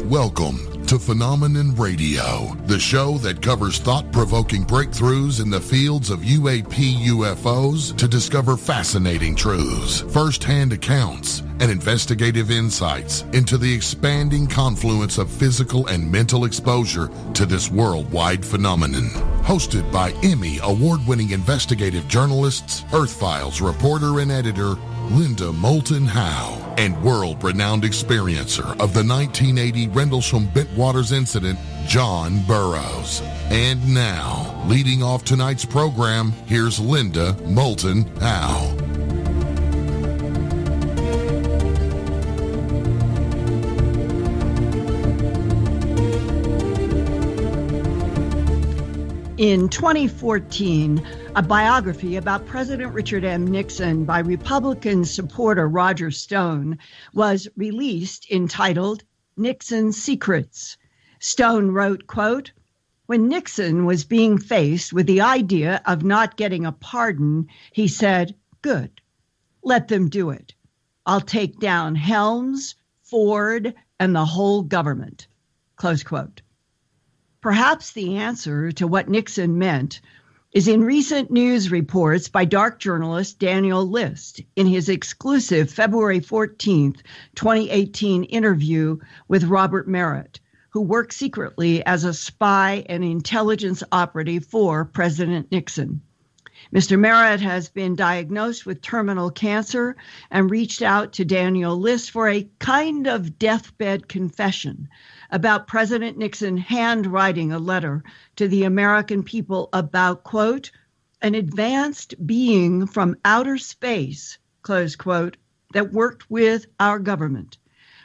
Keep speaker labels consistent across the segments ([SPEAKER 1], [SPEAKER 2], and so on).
[SPEAKER 1] Welcome to Phenomenon Radio, the show that covers thought-provoking breakthroughs in the fields of UAP UFOs to discover fascinating truths, first-hand accounts, and investigative insights into the expanding confluence of physical and mental exposure to this worldwide phenomenon. Hosted by Emmy award-winning investigative journalists, Earth Files reporter and editor, Linda Moulton Howe, and world-renowned experiencer of the 1980 Rendlesham-Bentwaters incident, John Burroughs. And now, leading off tonight's program, here's Linda Moulton Howe.
[SPEAKER 2] In 2014, a biography about President Richard M. Nixon by Republican supporter Roger Stone was released entitled Nixon's Secrets. Stone wrote, quote, "When Nixon was being faced with the idea of not getting a pardon, he said, 'Good, let them do it. I'll take down Helms, Ford, and the whole government,'" close quote. Perhaps the answer to what Nixon meant is in recent news reports by dark journalist Daniel Listz in his exclusive February 14th, 2018 interview with Robert Merritt, who worked secretly as a spy and intelligence operative for President Nixon. Mr. Merritt has been diagnosed with terminal cancer and reached out to Daniel Listz for a kind of deathbed confession about President Nixon handwriting a letter to the American people about, quote, "an advanced being from outer space," close quote, that worked with our government.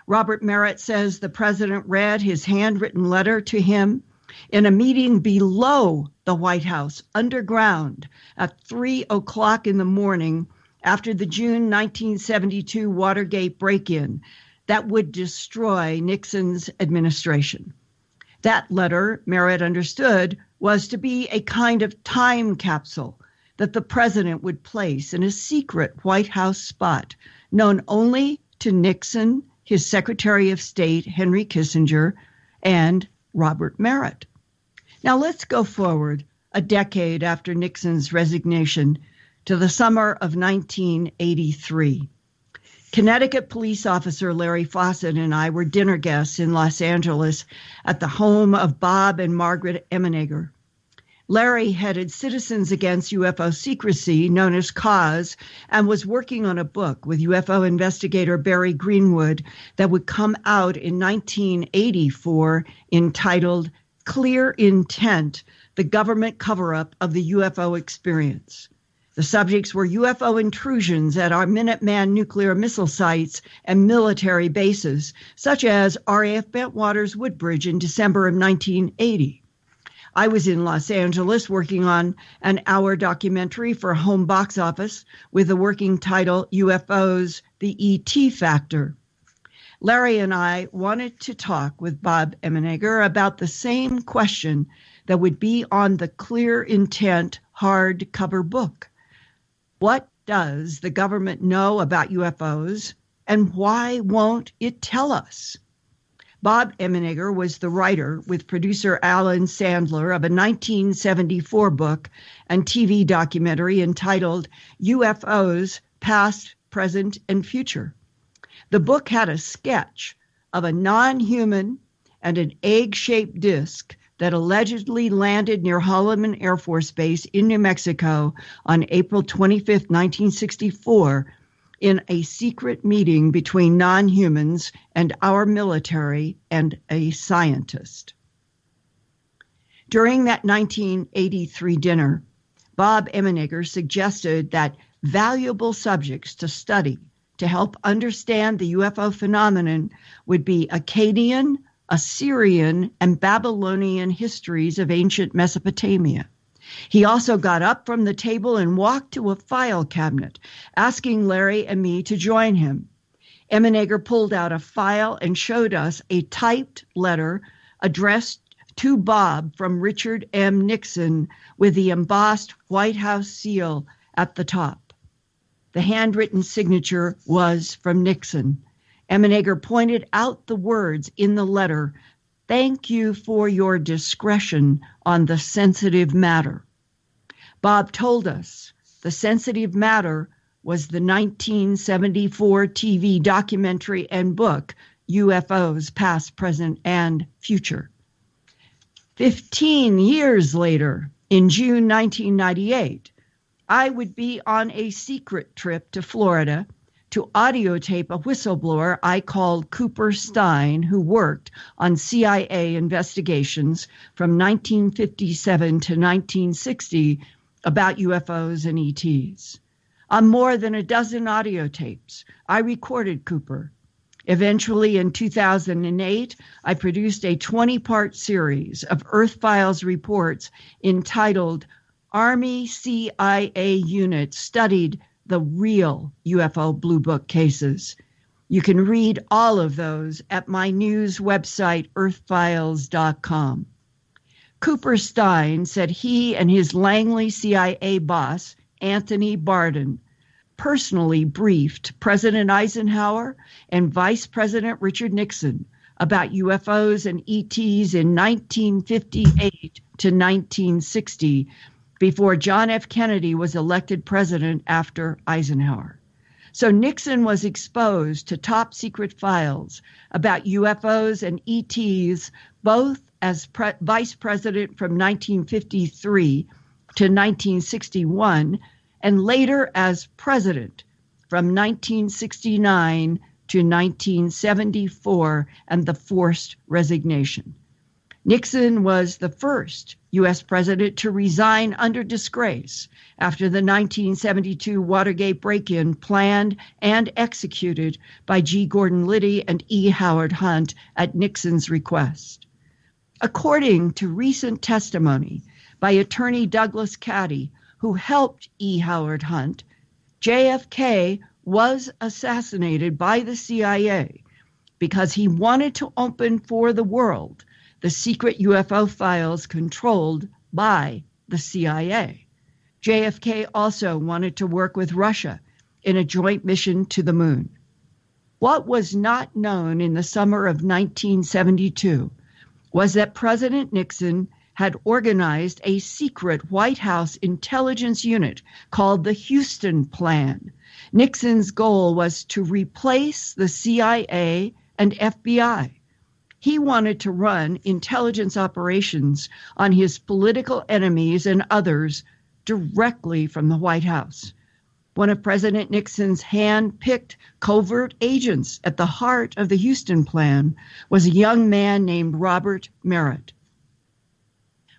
[SPEAKER 2] Robert Merritt says the president read his handwritten letter to him in a meeting below the White House, underground, at 3:00 in the morning after the June 1972 Watergate break-in that would destroy Nixon's administration. That letter, Merritt understood, was to be a kind of time capsule that the president would place in a secret White House spot known only to Nixon, his Secretary of State, Henry Kissinger, and Robert Merritt. Now let's go forward a decade after Nixon's resignation to the summer of 1983. Connecticut police officer Larry Fawcett and I were dinner guests in Los Angeles at the home of Bob and Margaret Emenegger. Larry headed Citizens Against UFO Secrecy, known as CAUSE, and was working on a book with UFO investigator Barry Greenwood that would come out in 1984 entitled Clear Intent, The Government Cover-Up of the UFO Experience. The subjects were UFO intrusions at our Minuteman nuclear missile sites and military bases, such as RAF Bentwaters Woodbridge in December of 1980. I was in Los Angeles working on an hour documentary for Home Box Office with the working title UFOs, The ET Factor. Larry and I wanted to talk with Bob Emenegger about the same question that would be on the Clear Intent hardcover book. What does the government know about UFOs, and why won't it tell us? Bob Emenegger was the writer with producer Alan Sandler of a 1974 book and TV documentary entitled UFOs, Past, Present, and Future. The book had a sketch of a non-human and an egg-shaped disc that allegedly landed near Holloman Air Force Base in New Mexico on April 25, 1964, in a secret meeting between non-humans and our military and a scientist. During that 1983 dinner, Bob Emenegger suggested that valuable subjects to study to help understand the UFO phenomenon would be Akkadian, Assyrian, and Babylonian histories of ancient Mesopotamia. He also got up from the table and walked to a file cabinet, asking Larry and me to join him. Emenegger pulled out a file and showed us a typed letter addressed to Bob from Richard M. Nixon with the embossed White House seal at the top. The handwritten signature was from Nixon, Emenegger pointed out the words in the letter, "Thank you for your discretion on the sensitive matter." Bob told us the sensitive matter was the 1974 TV documentary and book, UFOs, Past, Present, and Future. 15 years later, in June 1998, I would be on a secret trip to Florida to audio tape a whistleblower I called Cooper Stein, who worked on CIA investigations from 1957 to 1960 about UFOs and ETs. On more than a dozen audio tapes, I recorded Cooper. Eventually, in 2008, I produced a 20-part series of Earth Files reports entitled Army CIA Unit Studied the Real UFO Blue Book Cases. You can read all of those at my news website, earthfiles.com. Cooper Stein said he and his Langley CIA boss, Anthony Barden, personally briefed President Eisenhower and Vice President Richard Nixon about UFOs and ETs in 1958 to 1960 before John F. Kennedy was elected president after Eisenhower. So Nixon was exposed to top secret files about UFOs and ETs, both as vice president from 1953 to 1961, and later as president from 1969 to 1974 and the forced resignation. Nixon was the first U.S. president to resign under disgrace after the 1972 Watergate break-in planned and executed by G. Gordon Liddy and E. Howard Hunt at Nixon's request. According to recent testimony by attorney Douglas Caddy, who helped E. Howard Hunt, JFK was assassinated by the CIA because he wanted to open for the world the secret UFO files controlled by the CIA. JFK also wanted to work with Russia in a joint mission to the moon. What was not known in the summer of 1972 was that President Nixon had organized a secret White House intelligence unit called the Houston Plan. Nixon's goal was to replace the CIA and FBI. He wanted to run intelligence operations on his political enemies and others directly from the White House. One of President Nixon's hand-picked covert agents at the heart of the Houston Plan was a young man named Robert Merritt.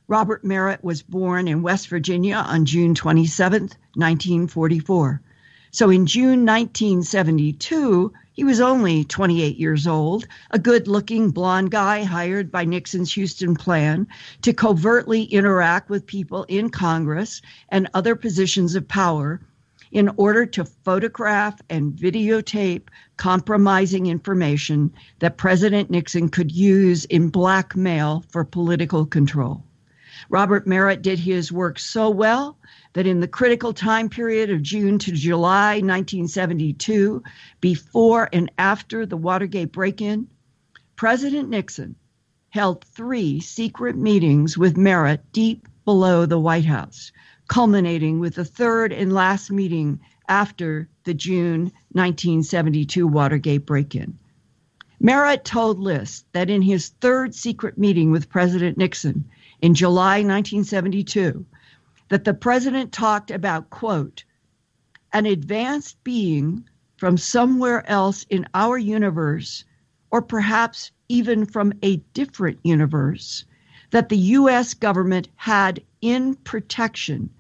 [SPEAKER 2] Robert Merritt was born in West Virginia on June 27, 1944. So in June 1972, he was only 28 years old, a good-looking blonde guy hired by Nixon's Houston Plan to covertly interact with people in Congress and other positions of power in order to photograph and videotape compromising information that President Nixon could use in blackmail for political control. Robert Merritt did his work so well that in the critical time period of June to July 1972, before and after the Watergate break-in, President Nixon held 3 secret meetings with Merritt deep below the White House, culminating with the third and last meeting after the June 1972 Watergate break-in. Merritt told Liszt that in his third secret meeting with President Nixon in July 1972, that the president talked about, quote, an advanced being from somewhere else in our universe, or perhaps even from a different universe, that the U.S. government had in protection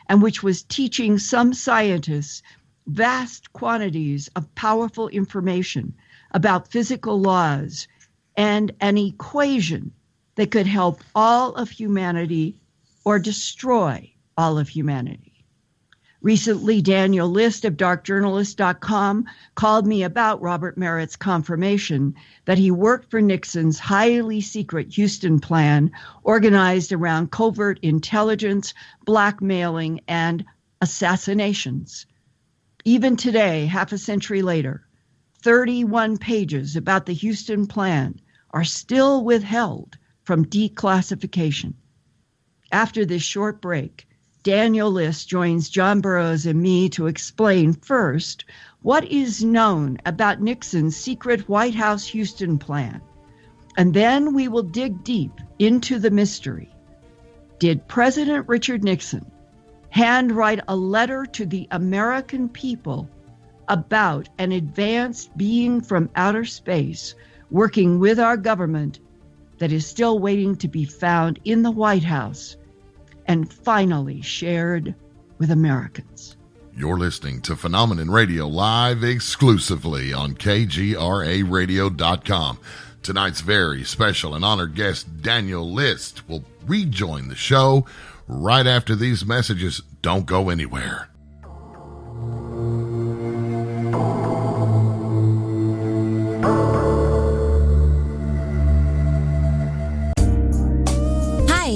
[SPEAKER 2] and which was teaching some scientists vast quantities of powerful information about physical laws and an equation that could help all of humanity or destroy all of humanity. Recently, Daniel Listz of darkjournalist.com called me about Robert Merritt's confirmation that he worked for Nixon's highly secret Houston Plan, organized around covert intelligence, blackmailing, and assassinations. Even today, half a century later, 31 pages about the Houston Plan are still withheld from declassification. After this short break, Daniel Listz joins John Burroughs and me to explain first what is known about Nixon's secret White House Houston Plan. And then we will dig deep into the mystery. Did President Richard Nixon handwrite a letter to the American people about an advanced being from outer space working with our government that is still waiting to be found in the White House and finally shared with Americans?
[SPEAKER 1] You're listening to Phenomenon Radio live exclusively on KGRAradio.com. Tonight's very special and honored guest, Daniel Listz, will rejoin the show right after these messages. Don't go anywhere.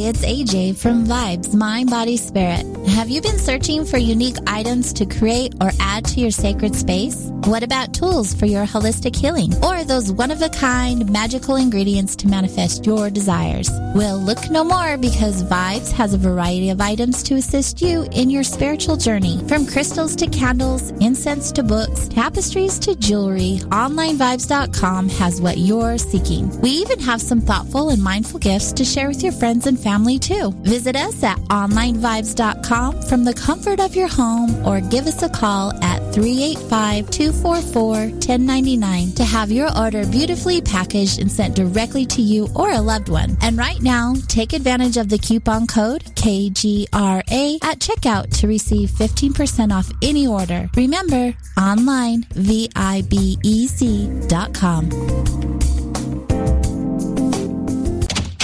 [SPEAKER 3] It's AJ from Vibes, Mind, Body, Spirit. Have you been searching for unique items to create or add to your sacred space? What about tools for your holistic healing? Or those one-of-a-kind magical ingredients to manifest your desires? Well, look no more, because Vibes has a variety of items to assist you in your spiritual journey. From crystals to candles, incense to books, tapestries to jewelry, OnlineVibes.com has what you're seeking. We even have some thoughtful and mindful gifts to share with your friends and family too. Visit us at OnlineVibes.com from the comfort of your home, or give us a call at 385-244-1099 to have your order beautifully packaged and sent directly to you or a loved one. And right now, take advantage of the coupon code KGRA at checkout to receive 15% off any order. Remember, online, VIBEZ.com.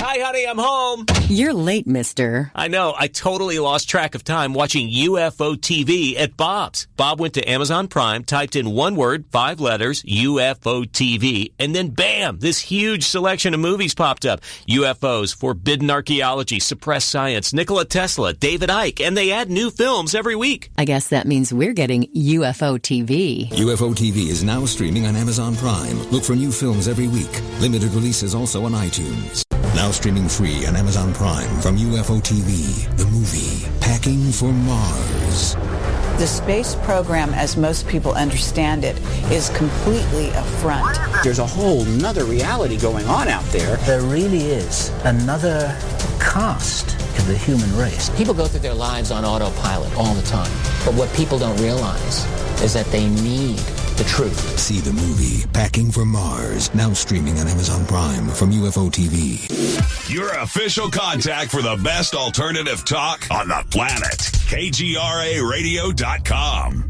[SPEAKER 4] Hi, honey, I'm home.
[SPEAKER 5] You're late, mister.
[SPEAKER 4] I know. I totally lost track of time watching UFO TV at Bob's. Bob went to Amazon Prime, typed in one word, 5 letters, UFO TV, and then bam, this huge selection of movies popped up. UFOs, Forbidden Archaeology, Suppressed Science, Nikola Tesla, David Icke, and they add new films every week.
[SPEAKER 5] I guess that means we're getting UFO TV.
[SPEAKER 6] UFO TV is now streaming on Amazon Prime. Look for new films every week. Limited releases also on iTunes. Now streaming free on Amazon Prime from UFO TV, the movie Packing for Mars.
[SPEAKER 7] The space program, as most people understand it, is completely a front.
[SPEAKER 8] There's a whole nother reality going on out there.
[SPEAKER 9] There really is another caste to the human race.
[SPEAKER 10] People go through their lives on autopilot all the time. But what people don't realize is that they need the truth.
[SPEAKER 6] See the movie Packing for Mars, now streaming on Amazon Prime from UFO TV.
[SPEAKER 11] Your official contact for the best alternative talk on the planet. KGRAradio.com.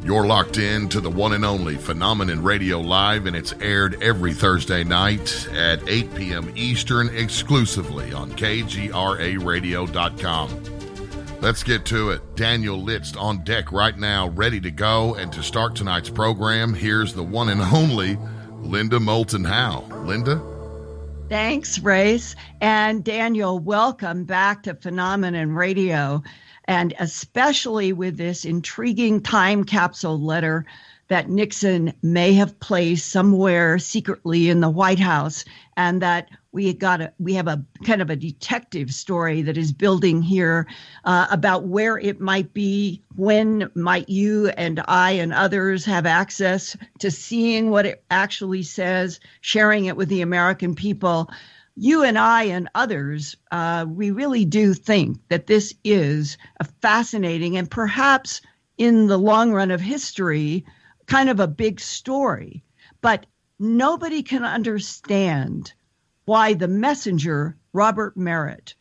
[SPEAKER 1] You're locked in to the one and only Phenomenon Radio Live, and it's aired every Thursday night at 8 p.m. Eastern exclusively on KGRAradio.com. Let's get to it. Daniel Listz on deck right now, ready to go. And to start tonight's program, here's the one and only Linda Moulton Howe. Linda?
[SPEAKER 2] Thanks, Race. And Daniel, welcome back to Phenomenon Radio, and especially with this intriguing time capsule letter that Nixon may have placed somewhere secretly in the White House, and that we have a kind of a detective story that is building here about where it might be. When might you and I and others have access to seeing what it actually says, sharing it with the American people? You and I and others, we really do think that this is a fascinating and perhaps in the long run of history, kind of a big story. But nobody can understand why the messenger, Robert Merritt,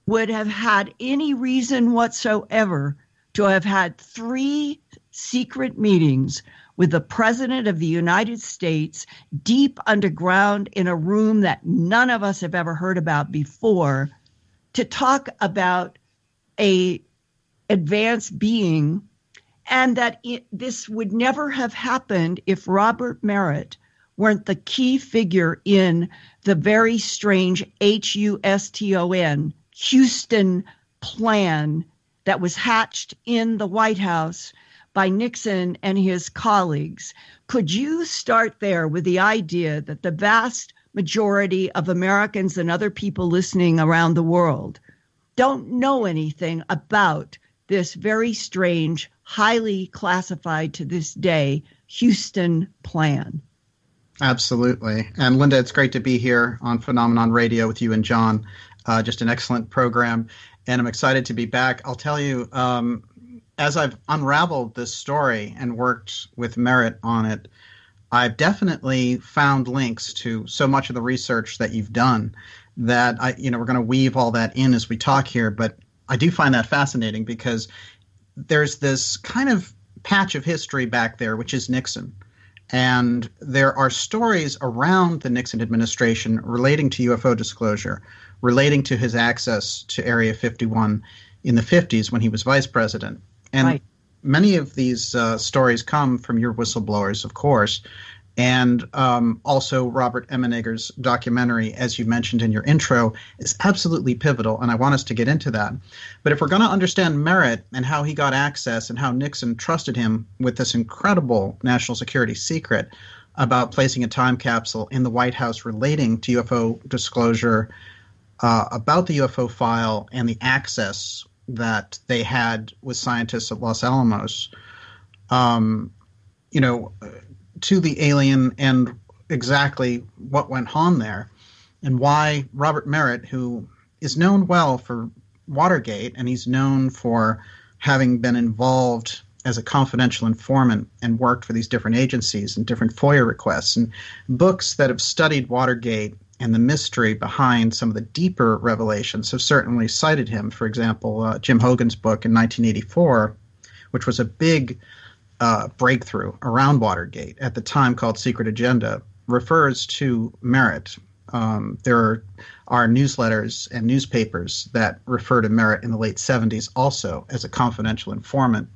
[SPEAKER 2] would have had any reason whatsoever to have had 3 secret meetings with the President of the United States deep underground in a room that none of us have ever heard about before to talk about a advanced being, and that this would never have happened if Robert Merritt weren't the key figure in the very strange HUSTON, Houston plan that was hatched in the White House by Nixon and his colleagues. Could you start there with the idea that the vast majority of Americans and other people listening around the world don't know anything about this very strange, highly classified to this day, Houston plan?
[SPEAKER 12] Absolutely. And Linda, it's great to be here on Phenomenon Radio with you and John. Just an excellent program. And I'm excited to be back. I'll tell you, as I've unraveled this story and worked with Merritt on it, I've definitely found links to so much of the research that you've done that we're going to weave all that in as we talk here. But I do find that fascinating because there's this kind of patch of history back there, which is Nixon. And there are stories around the Nixon administration relating to UFO disclosure, relating to his access to Area 51 in the 50s when he was vice president. And many of these stories come from your whistleblowers, of course, and also Robert Emenegger's documentary, as you mentioned in your intro, is absolutely pivotal, and I want us to get into that. But if we're going to understand Merritt and how he got access and how Nixon trusted him with this incredible national security secret about placing a time capsule in the White House relating to UFO disclosure, about the UFO file and the access that they had with scientists at Los Alamos, to the alien and exactly what went on there, and why Robert Merritt, who is known well for Watergate, and he's known for having been involved as a confidential informant and worked for these different agencies and different FOIA requests, and books that have studied Watergate and the mystery behind some of the deeper revelations have certainly cited him. For example, Jim Hogan's book in 1984, which was a big breakthrough around Watergate at the time, called Secret Agenda, refers to Merritt. There are newsletters and newspapers that refer to Merritt in the late 70s also as a confidential informant,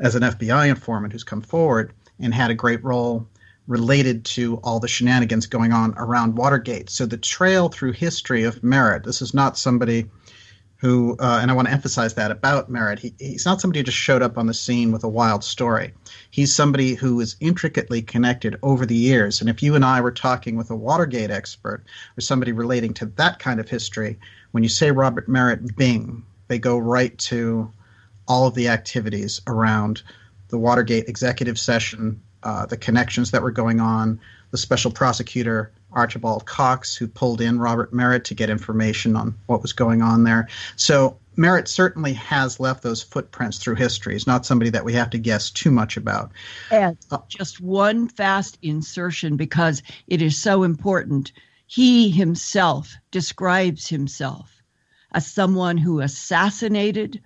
[SPEAKER 12] as an FBI informant who's come forward and had a great role related to all the shenanigans going on around Watergate. So the trail through history of Merritt, this is not somebody who, and I want to emphasize that about Merritt, he's not somebody who just showed up on the scene with a wild story. He's somebody who is intricately connected over the years. And if you and I were talking with a Watergate expert or somebody relating to that kind of history, when you say Robert Merritt, bing, they go right to all of the activities around the Watergate executive session, the connections that were going on, the special prosecutor Archibald Cox, who pulled in Robert Merritt to get information on what was going on there. So Merritt certainly has left those footprints through history. He's not somebody that we have to guess too much about.
[SPEAKER 2] And just one fast insertion, because it is so important. He himself describes himself as someone who assassinated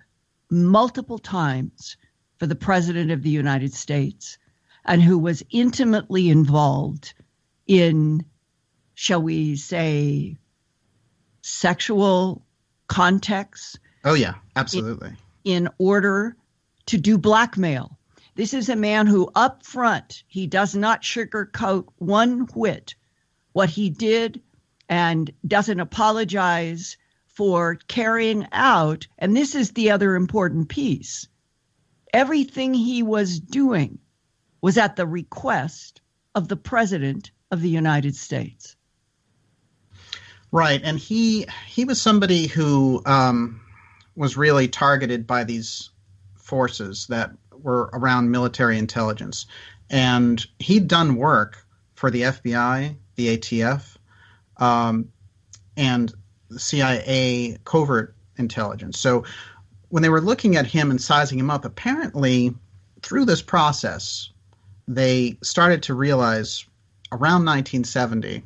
[SPEAKER 2] multiple times for the President of the United States, and who was intimately involved in, shall we say, sexual contexts.
[SPEAKER 12] Oh, yeah, absolutely.
[SPEAKER 2] In order to do blackmail. This is a man who up front, he does not sugarcoat one whit what he did and doesn't apologize for carrying out. And this is the other important piece. Everything he was doing was at the request of the President of the United States.
[SPEAKER 12] Right, and he was somebody who was really targeted by these forces that were around military intelligence. And he'd done work for the FBI, the ATF, and the CIA covert intelligence. So when they were looking at him and sizing him up, apparently through this process, they started to realize around 1970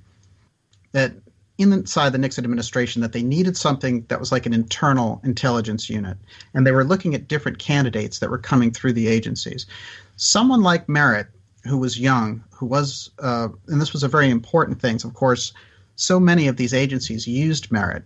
[SPEAKER 12] that inside the Nixon administration that they needed something that was like an internal intelligence unit. And they were looking at different candidates that were coming through the agencies. Someone like Merritt who was young, who was, and this was a very important thing. Of course, so many of these agencies used Merritt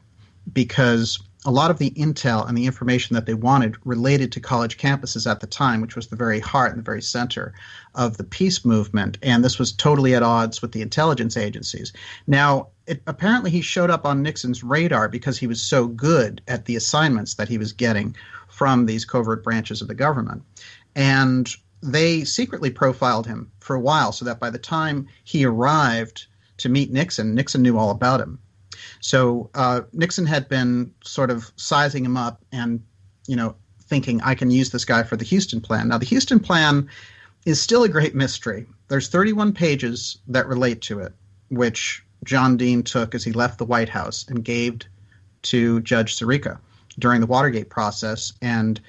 [SPEAKER 12] because a lot of the intel and the information that they wanted related to college campuses at the time, which was the very heart and the very center of the peace movement. And this was totally at odds with the intelligence agencies. Now, apparently he showed up on Nixon's radar because he was so good at the assignments that he was getting from these covert branches of the government. And they secretly profiled him for a while so that by the time he arrived to meet Nixon, Nixon knew all about him. So Nixon had been sort of sizing him up and, thinking, I can use this guy for the Houston Plan. Now, the Houston Plan is still a great mystery. There's 31 pages that relate to it, which John Dean took as he left the White House and gave to Judge Sirica during the Watergate process. And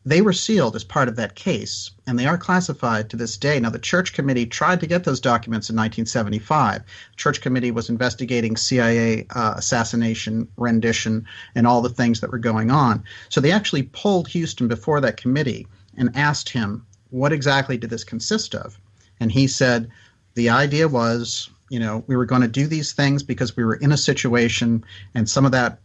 [SPEAKER 12] they were sealed as part of that case, and they are classified to this day. Now, the Church Committee tried to get those documents in 1975. The Church Committee was investigating CIA assassination, rendition, and all the things that were going on. So they actually pulled Houston before that committee and asked him, what exactly did this consist of? And he said, the idea was, we were going to do these things because we were in a situation, and some of that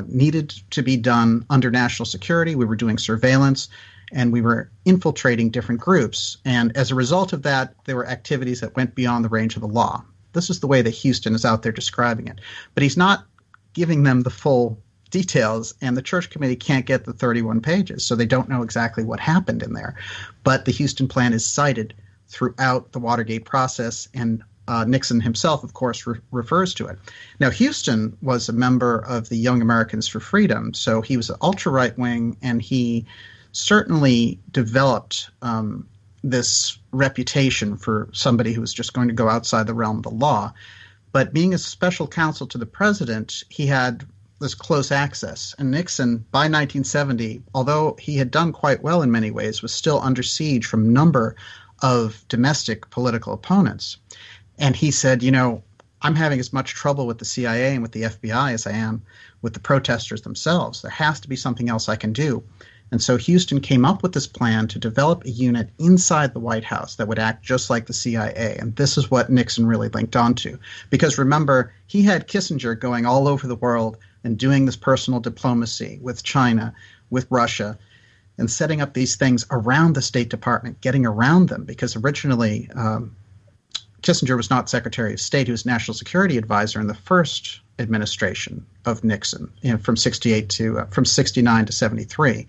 [SPEAKER 12] needed to be done under national security. We were doing surveillance, and we were infiltrating different groups. And as a result of that, there were activities that went beyond the range of the law. This is the way that Houston is out there describing it. But he's not giving them the full details, and the Church Committee can't get the 31 pages, so they don't know exactly what happened in there. But the Houston Plan is cited throughout the Watergate process, and Nixon himself, of course, refers to it. Now, Houston was a member of the Young Americans for Freedom, so he was an ultra-right-wing, and he certainly developed this reputation for somebody who was just going to go outside the realm of the law. But being a special counsel to the president, he had this close access. And Nixon, by 1970, although he had done quite well in many ways, was still under siege from a number of domestic political opponents. And he said, I'm having as much trouble with the CIA and with the FBI as I am with the protesters themselves. There has to be something else I can do. And so Houston came up with this plan to develop a unit inside the White House that would act just like the CIA. And this is what Nixon really linked onto. Because remember, he had Kissinger going all over the world and doing this personal diplomacy with China, with Russia, and setting up these things around the State Department, getting around them. Because originally, Kissinger was not Secretary of State. He was National Security Advisor in the first administration of Nixon, from 69 to 73.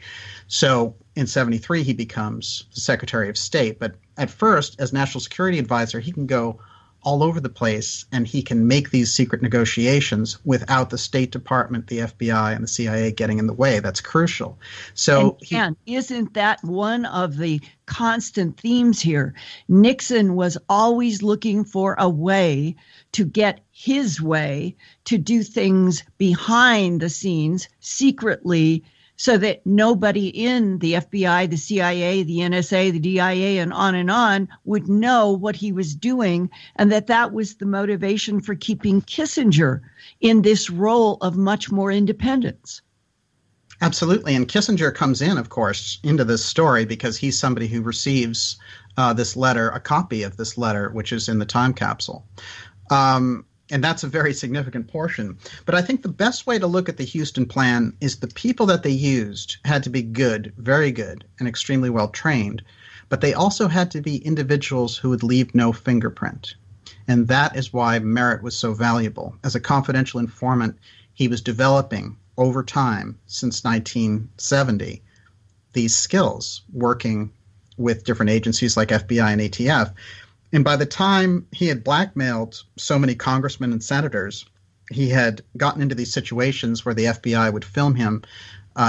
[SPEAKER 12] So in 73, he becomes the Secretary of State. But at first, as National Security Advisor, he can go all over the place, and he can make these secret negotiations without the State Department, the FBI, and the CIA getting in the way. That's crucial. So,
[SPEAKER 2] and isn't that one of the constant themes here? Nixon was always looking for a way to get his way, to do things behind the scenes, secretly, so that nobody in the FBI, the CIA, the NSA, the DIA, and on would know what he was doing, and that was the motivation for keeping Kissinger in this role of much more independence.
[SPEAKER 12] Absolutely. And Kissinger comes in, of course, into this story because he's somebody who receives this letter, a copy of this letter, which is in the time capsule. And that's a very significant portion. But I think the best way to look at the Houston Plan is the people that they used had to be good, very good, and extremely well trained. But they also had to be individuals who would leave no fingerprint. And that is why Merritt was so valuable. As a confidential informant, he was developing over time since 1970 these skills, working with different agencies like FBI and ATF. And by the time he had blackmailed so many congressmen and senators, he had gotten into these situations where the FBI would film him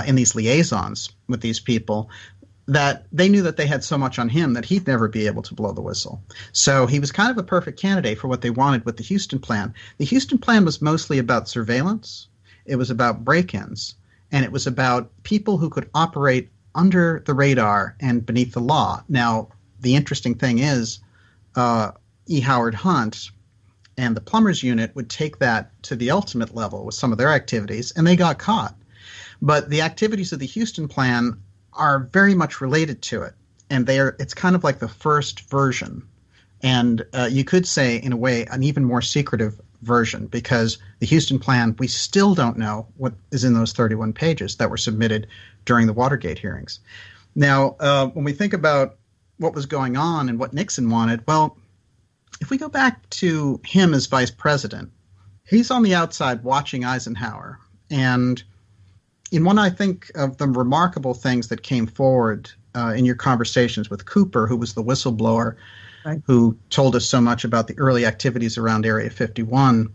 [SPEAKER 12] in these liaisons with these people, that they knew that they had so much on him that he'd never be able to blow the whistle. So he was kind of a perfect candidate for what they wanted with the Houston Plan. The Houston Plan was mostly about surveillance. It was about break-ins. And it was about people who could operate under the radar and beneath the law. Now, the interesting thing is, E. Howard Hunt and the Plumbers Unit would take that to the ultimate level with some of their activities, and they got caught. But the activities of the Houston Plan are very much related to it. and it's kind of like the first version. And you could say, in a way, an even more secretive version, because the Houston Plan, we still don't know what is in those 31 pages that were submitted during the Watergate hearings. Now, when we think about what was going on and what Nixon wanted, well, if we go back to him as vice president, he's on the outside watching Eisenhower. And in one, I think, of the remarkable things that came forward in your conversations with Cooper, who was the whistleblower, right, who told us so much about the early activities around Area 51.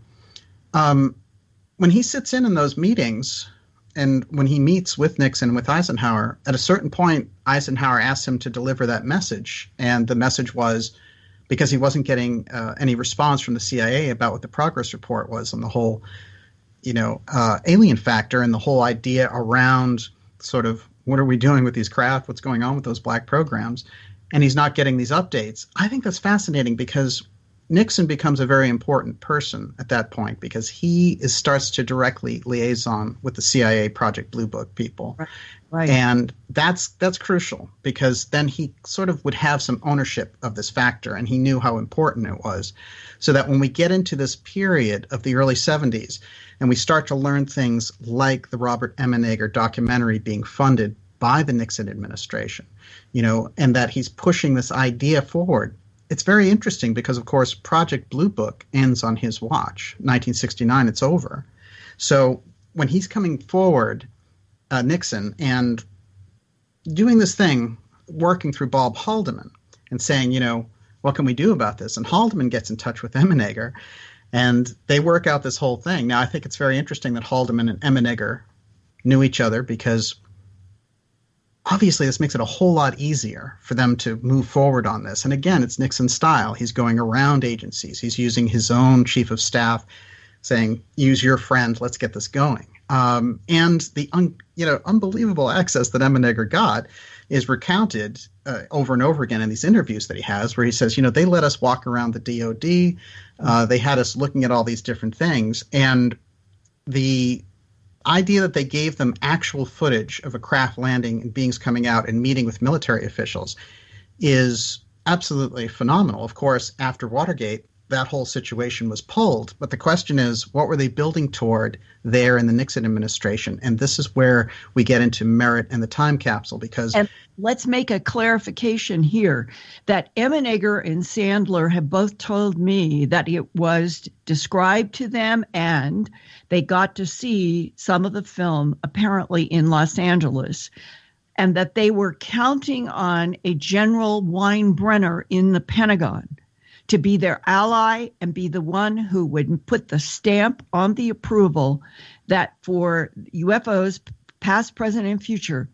[SPEAKER 12] When he sits in those meetings, and when he meets with Nixon and with Eisenhower, at a certain point, Eisenhower asks him to deliver that message. And the message was, because he wasn't getting any response from the CIA about what the progress report was on the whole, alien factor and the whole idea around sort of what are we doing with these craft, what's going on with those black programs, and he's not getting these updates. I think that's fascinating because Nixon becomes a very important person at that point because he starts to directly liaison with the CIA Project Blue Book people. Right. And that's crucial because then he sort of would have some ownership of this factor, and he knew how important it was. So that when we get into this period of the early 70s and we start to learn things like the Robert Emenegger documentary being funded by the Nixon administration, and that he's pushing this idea forward, it's very interesting because, of course, Project Blue Book ends on his watch. 1969, it's over. So when he's coming forward, Nixon, and doing this thing, working through Bob Haldeman and saying, what can we do about this? And Haldeman gets in touch with Emenegger, and they work out this whole thing. Now, I think it's very interesting that Haldeman and Emenegger knew each other because obviously this makes it a whole lot easier for them to move forward on this. And again, it's Nixon's style. He's going around agencies. He's using his own chief of staff, saying, use your friend, let's get this going. And the unbelievable access that Emenegger got is recounted over and over again in these interviews that he has, where he says, they let us walk around the DOD. They had us looking at all these different things. And the idea that they gave them actual footage of a craft landing and beings coming out and meeting with military officials is absolutely phenomenal. Of course, after Watergate, that whole situation was pulled. But the question is, what were they building toward there in the Nixon administration? And this is where we get into Merritt and the time capsule, because...
[SPEAKER 2] And let's make a clarification here that Emenegger and Sandler have both told me that it was described to them and they got to see some of the film apparently in Los Angeles, and that they were counting on a General Weinbrenner in the Pentagon to be their ally and be the one who would put the stamp on the approval that for UFOs, past, present, and future,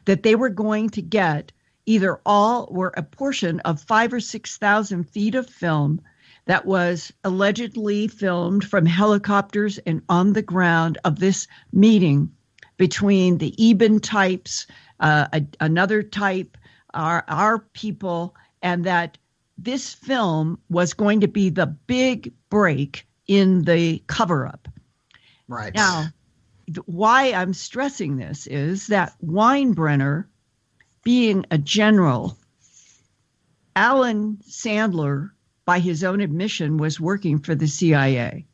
[SPEAKER 2] that they were going to get either all or a portion of 5,000 or 6,000 feet of film that was allegedly filmed from helicopters and on the ground of this meeting between the Eben types, another type, our people, and that this film was going to be the big break in the cover-up.
[SPEAKER 12] Right.
[SPEAKER 2] Now, why I'm stressing this is that Weinbrenner, being a general, Alan Sandler, by his own admission, was working for the CIA.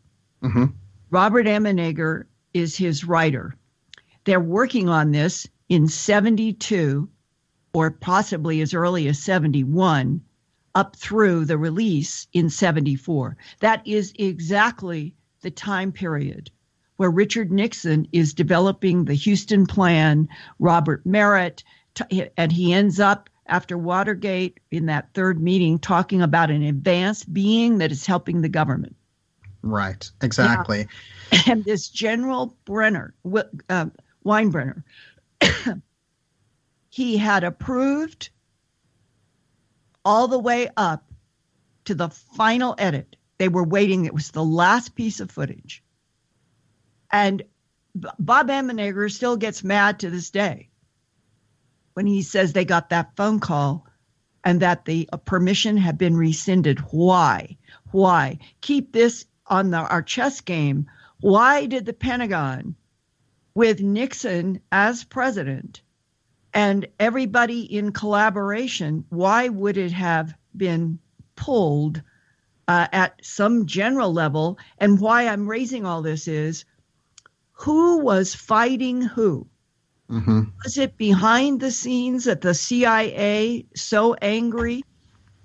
[SPEAKER 2] Mm-hmm. Robert Emenegger is his writer. They're working on this in 72, or possibly as early as 71, up through the release in 74. That is exactly the time period where Richard Nixon is developing the Houston Plan, Robert Merritt, and he ends up after Watergate in that third meeting talking about an advanced being that is helping the government.
[SPEAKER 12] Right, exactly.
[SPEAKER 2] Now, and this General Weinbrenner, he had approved all the way up to the final edit. They were waiting. It was the last piece of footage. And Bob Emenegger still gets mad to this day when he says they got that phone call and that the permission had been rescinded. Why? Why? Keep this on our chess game. Why did the Pentagon, with Nixon as president, and everybody in collaboration, why would it have been pulled at some general level? And why I'm raising all this is, who was fighting who?
[SPEAKER 12] Mm-hmm.
[SPEAKER 2] Was it behind the scenes that the CIA so angry?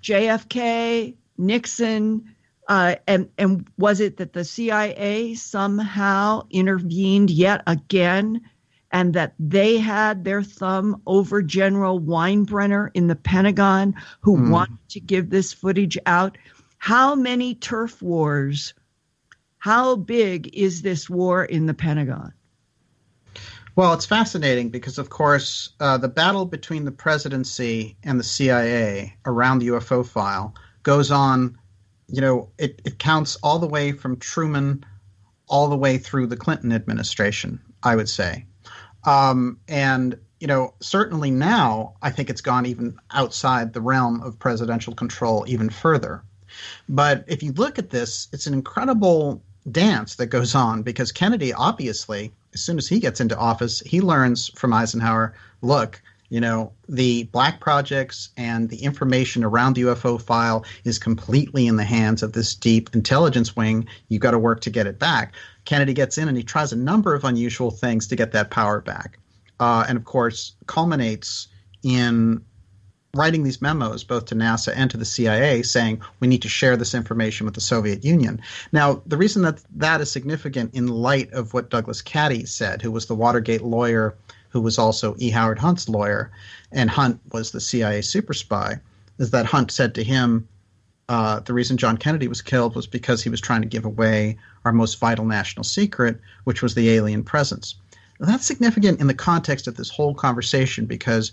[SPEAKER 2] JFK, Nixon, and was it that the CIA somehow intervened yet again, and that they had their thumb over General Weinbrenner in the Pentagon, who wanted to give this footage out? How many turf wars? How big is this war in the Pentagon?
[SPEAKER 12] Well, it's fascinating because, of course, the battle between the presidency and the CIA around the UFO file goes on. It counts all the way from Truman all the way through the Clinton administration, I would say. And certainly now, I think it's gone even outside the realm of presidential control even further. But if you look at this, it's an incredible dance that goes on, because Kennedy, obviously, as soon as he gets into office, he learns from Eisenhower, look, the black projects and the information around the UFO file is completely in the hands of this deep intelligence wing. You've got to work to get it back. Kennedy gets in and he tries a number of unusual things to get that power back. And of course, culminates in writing these memos both to NASA and to the CIA saying we need to share this information with the Soviet Union. Now, the reason that that is significant in light of what Douglas Caddy said, who was the Watergate lawyer, who was also E. Howard Hunt's lawyer, and Hunt was the CIA super spy, is that Hunt said to him, the reason John Kennedy was killed was because he was trying to give away our most vital national secret, which was the alien presence. Now, that's significant in the context of this whole conversation, because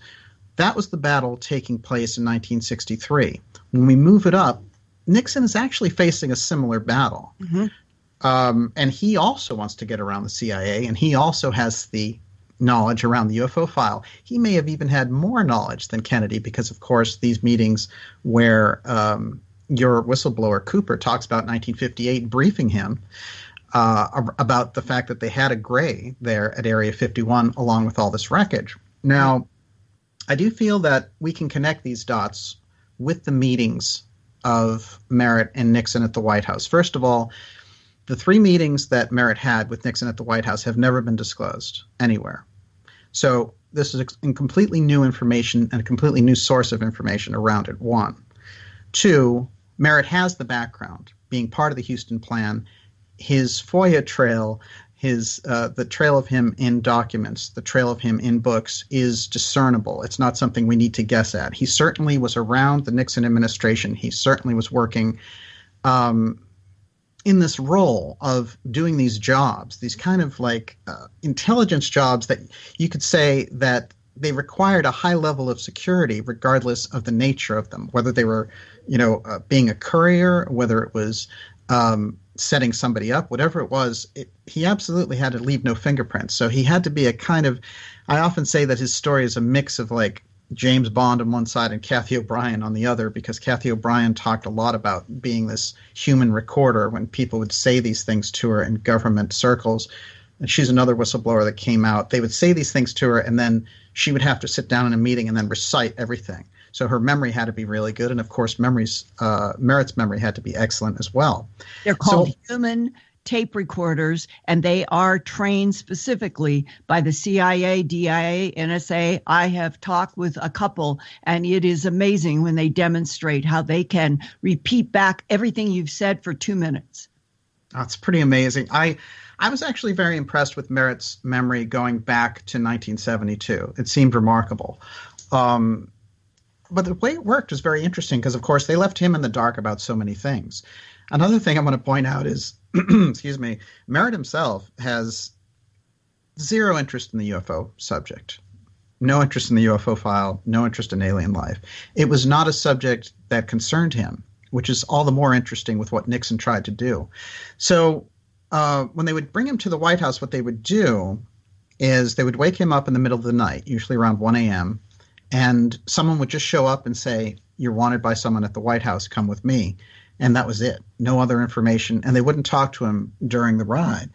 [SPEAKER 12] that was the battle taking place in 1963. When we move it up, Nixon is actually facing a similar battle. Mm-hmm. And he also wants to get around the CIA, and he also has the knowledge around the UFO file. He may have even had more knowledge than Kennedy, because, of course, these meetings where your whistleblower Cooper talks about 1958 briefing him about the fact that they had a gray there at Area 51 along with all this wreckage. Now, I do feel that we can connect these dots with the meetings of Merritt and Nixon at the White House. First of all, the 3 meetings that Merritt had with Nixon at the White House have never been disclosed anywhere. So this is completely new information and a completely new source of information around it, 1. 2, Merritt has the background, being part of the Houston plan. His FOIA trail, the trail of him in documents, the trail of him in books is discernible. It's not something we need to guess at. He certainly was around the Nixon administration. He certainly was working in this role of doing these jobs, these kind of like intelligence jobs that you could say that they required a high level of security regardless of the nature of them, whether they were, being a courier, whether it was setting somebody up, whatever it was, he absolutely had to leave no fingerprints. So he had to be a kind of, I often say that his story is a mix of like James Bond on one side and Kathy O'Brien on the other, because Kathy O'Brien talked a lot about being this human recorder when people would say these things to her in government circles. And she's another whistleblower that came out. They would say these things to her, and then she would have to sit down in a meeting and then recite everything. So her memory had to be really good. And of course, Merritt's memory had to be excellent as well.
[SPEAKER 2] They're called human tape recorders, and they are trained specifically by the CIA, DIA, NSA. I have talked with a couple, and it is amazing when they demonstrate how they can repeat back everything you've said for 2 minutes.
[SPEAKER 12] That's pretty amazing. I was actually very impressed with Merritt's memory going back to 1972. It seemed remarkable. But the way it worked was very interesting because, of course, they left him in the dark about so many things. Another thing I want to point out is, excuse me, Merritt himself has zero interest in the UFO subject. No interest in the UFO file, no interest in alien life. It was not a subject that concerned him, which is all the more interesting with what Nixon tried to do. So when they would bring him to the White House, what they would do is they would wake him up in the middle of the night, usually around 1 a.m., and someone would just show up and say, "You're wanted by someone at the White House, come with me." And that was it. No other information. And they wouldn't talk to him during the ride.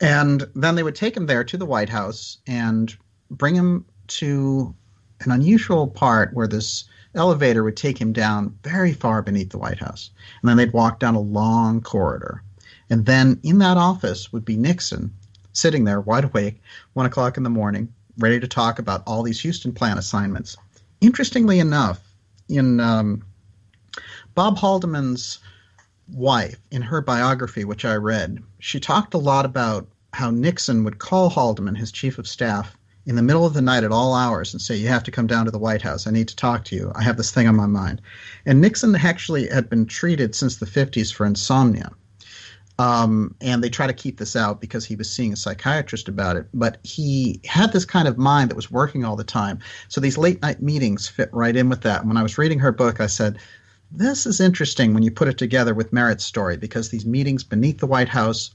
[SPEAKER 12] And then they would take him there to the White House and bring him to an unusual part where this elevator would take him down very far beneath the White House. And then they'd walk down a long corridor. And then in that office would be Nixon sitting there wide awake, 1 o'clock in the morning, ready to talk about all these Houston plant assignments. Interestingly enough, in Bob Haldeman's wife, in her biography, which I read, she talked a lot about how Nixon would call Haldeman, his chief of staff, in the middle of the night at all hours and say, you have to come down to the White House. I need to talk to you. I have this thing on my mind. And Nixon actually had been treated since the 50s for insomnia. And they try to keep this out because he was seeing a psychiatrist about it. But he had this kind of mind that was working all the time. So these late night meetings fit right in with that. And when I was reading her book, I said, this is interesting when you put it together with Merritt's story, because these meetings beneath the White House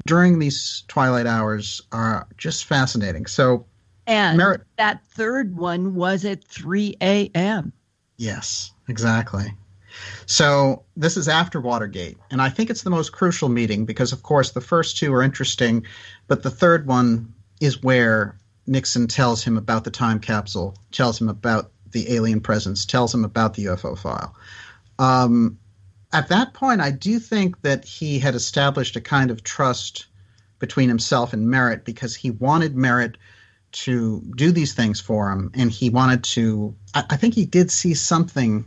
[SPEAKER 12] during these twilight hours are just fascinating. So,
[SPEAKER 2] and that third one was at 3 a.m.
[SPEAKER 12] Yes, exactly. So this is after Watergate, and I think it's the most crucial meeting because, of course, the first two are interesting, but the third one is where Nixon tells him about the time capsule, tells him about the alien presence, tells him about the UFO file. At that point, I do think that he had established a kind of trust between himself and Merritt because he wanted Merritt to do these things for him, and he wanted to, I think he did see something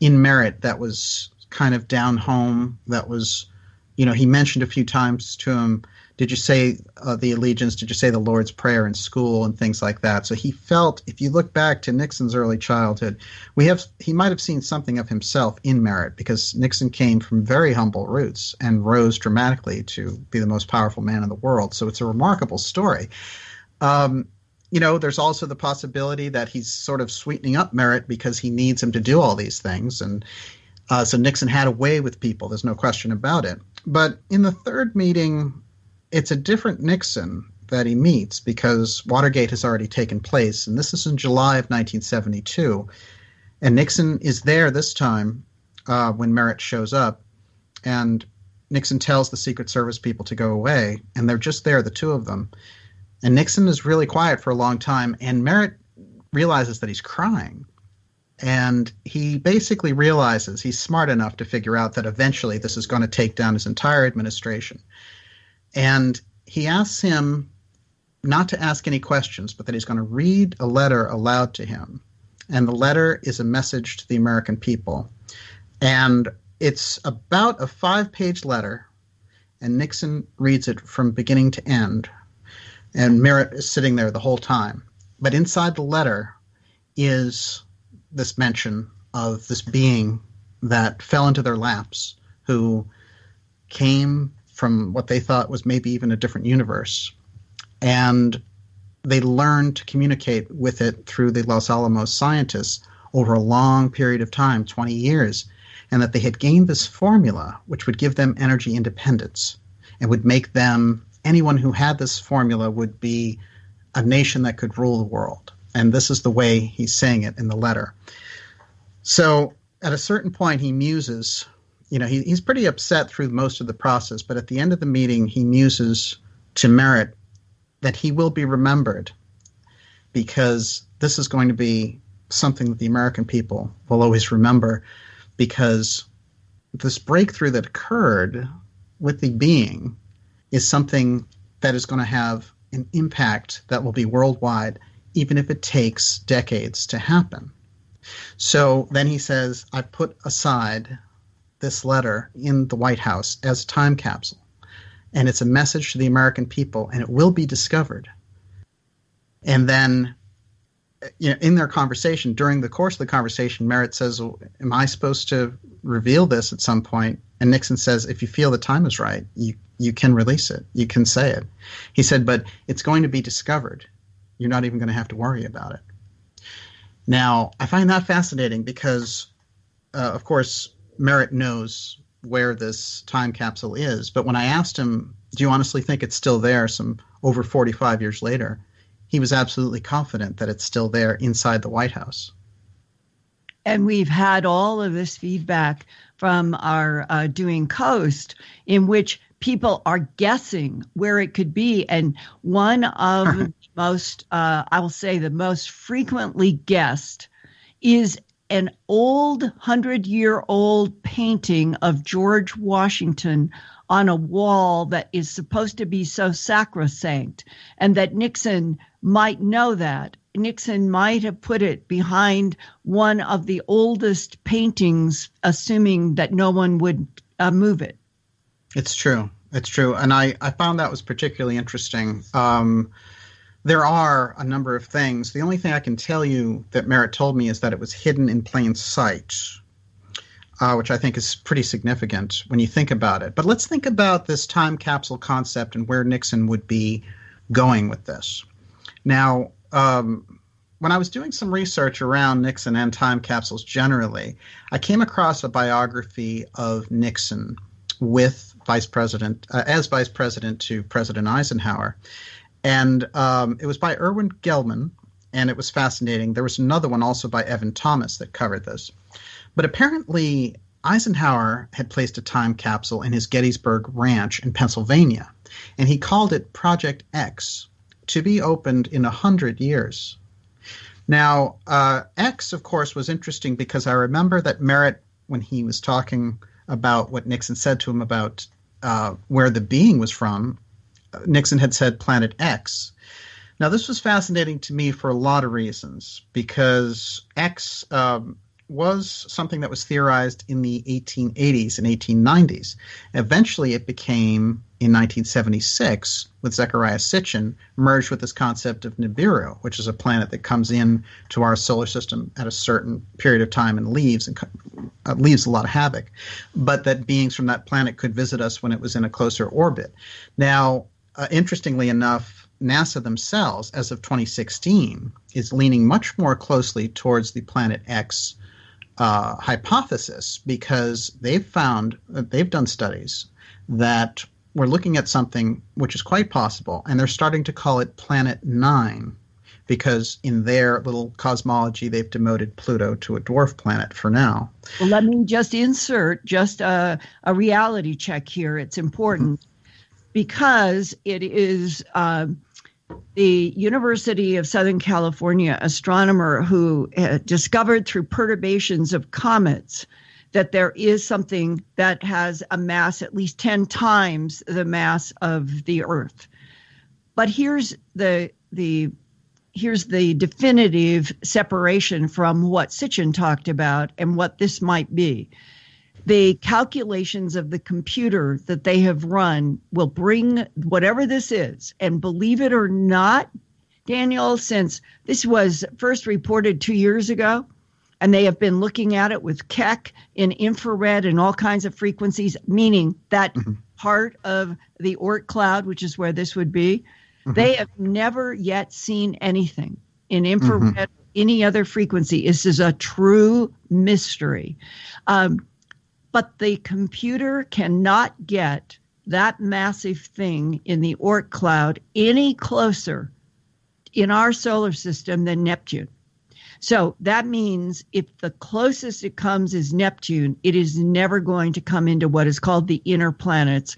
[SPEAKER 12] in Merritt that was kind of down home, that was, he mentioned a few times to him, did you say the allegiance, did you say the Lord's Prayer in school and things like that. So he felt, if you look back to Nixon's early childhood, he might have seen something of himself in Merritt because Nixon came from very humble roots and rose dramatically to be the most powerful man in the world. So it's a remarkable story. There's also the possibility that he's sort of sweetening up Merritt because he needs him to do all these things. And so Nixon had a way with people. There's no question about it. But in the third meeting, it's a different Nixon that he meets because Watergate has already taken place. And this is in July of 1972. And Nixon is there this time when Merritt shows up. And Nixon tells the Secret Service people to go away. And they're just there, the two of them. And Nixon is really quiet for a long time, and Merritt realizes that he's crying. And he basically realizes he's smart enough to figure out that eventually this is going to take down his entire administration. And he asks him not to ask any questions, but that he's going to read a letter aloud to him. And the letter is a message to the American people. And it's about a 5-page letter, and Nixon reads it from beginning to end. And Merritt is sitting there the whole time. But inside the letter is this mention of this being that fell into their laps, who came from what they thought was maybe even a different universe. And they learned to communicate with it through the Los Alamos scientists over a long period of time, 20 years, and that they had gained this formula which would give them energy independence and would make them, anyone who had this formula would be a nation that could rule the world. And this is the way he's saying it in the letter. So at a certain point, he muses, he's pretty upset through most of the process, but at the end of the meeting, he muses to Merritt that he will be remembered because this is going to be something that the American people will always remember, because this breakthrough that occurred with the being is something that is going to have an impact that will be worldwide, even if it takes decades to happen. So then he says, I put aside this letter in the White House as a time capsule, and it's a message to the American people, and it will be discovered. And then, in their conversation, during the course of the conversation, Merritt says, well, am I supposed to reveal this at some point? And Nixon says, if you feel the time is right, you can release it. You can say it. He said, but it's going to be discovered. You're not even going to have to worry about it. Now, I find that fascinating because, of course, Merritt knows where this time capsule is. But when I asked him, do you honestly think it's still there some over 45 years later? He was absolutely confident that it's still there inside the White House.
[SPEAKER 2] And we've had all of this feedback from our Doing Coast, in which people are guessing where it could be. And one of most, I will say the most frequently guessed, is an old 100-year-old painting of George Washington on a wall that is supposed to be so sacrosanct, and that Nixon might know that. Nixon might have put it behind one of the oldest paintings, assuming that no one would move it.
[SPEAKER 12] It's true. It's true. And I found that was particularly interesting. There are a number of things. The only thing I can tell you that Merritt told me is that it was hidden in plain sight, which I think is pretty significant when you think about it. But let's think about this time capsule concept and where Nixon would be going with this. Now, when I was doing some research around Nixon and time capsules generally, I came across a biography of Nixon with vice president to President Eisenhower. And it was by Irwin Gelman, and it was fascinating. There was another one also by Evan Thomas that covered this. But apparently, Eisenhower had placed a time capsule in his Gettysburg Ranch in Pennsylvania, and he called it Project X, to be opened in 100 years. Now, X, of course, was interesting because I remember that Merritt, when he was talking about what Nixon said to him about where the being was from, Nixon had said Planet X. Now, this was fascinating to me for a lot of reasons, because X was something that was theorized in the 1880s and 1890s. Eventually, it became, in 1976, with Zecharia Sitchin, merged with this concept of Nibiru, which is a planet that comes in to our solar system at a certain period of time and leaves a lot of havoc, but that beings from that planet could visit us when it was in a closer orbit. Now, interestingly enough, NASA themselves, as of 2016, is leaning much more closely towards the Planet X hypothesis, because they've found that they've done studies that we're looking at something which is quite possible, and they're starting to call it Planet 9, because in their little cosmology, they've demoted Pluto to a dwarf planet for now.
[SPEAKER 2] Well, let me just insert just a reality check here. It's important because it is the University of Southern California astronomer who discovered through perturbations of comets that there is something that has a mass at least 10 times the mass of the Earth. But here's the definitive separation from what Sitchin talked about and what this might be. The calculations of the computer that they have run will bring whatever this is. And believe it or not, Daniel, since this was first reported 2 years ago, and they have been looking at it with Keck in infrared and all kinds of frequencies, meaning that part of the Oort cloud, which is where this would be, they have never yet seen anything in infrared or any other frequency. This is a true mystery. But the computer cannot get that massive thing in the Oort cloud any closer in our solar system than Neptune. So that means if the closest it comes is Neptune, it is never going to come into what is called the inner planets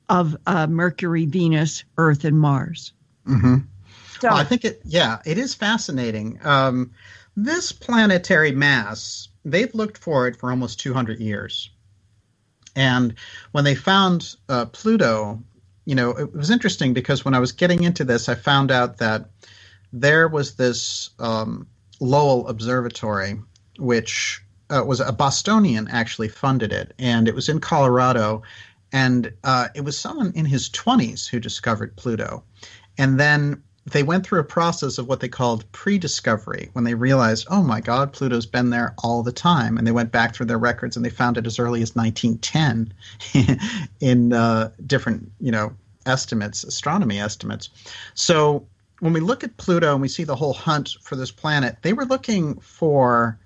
[SPEAKER 2] of Mercury, Venus, Earth, and Mars. So,
[SPEAKER 12] well, I think it is fascinating. This planetary mass, they've looked for it for almost 200 years. And when they found Pluto, it was interesting because when I was getting into this, I found out that there was this Lowell Observatory, which was a Bostonian actually funded it, and it was in Colorado, and it was someone in his 20s who discovered Pluto. And then they went through a process of what they called pre-discovery, when they realized, oh my God, Pluto's been there all the time. And they went back through their records and they found it as early as 1910 in different, estimates, astronomy estimates. So when we look at Pluto and we see the whole hunt for this planet, they were looking for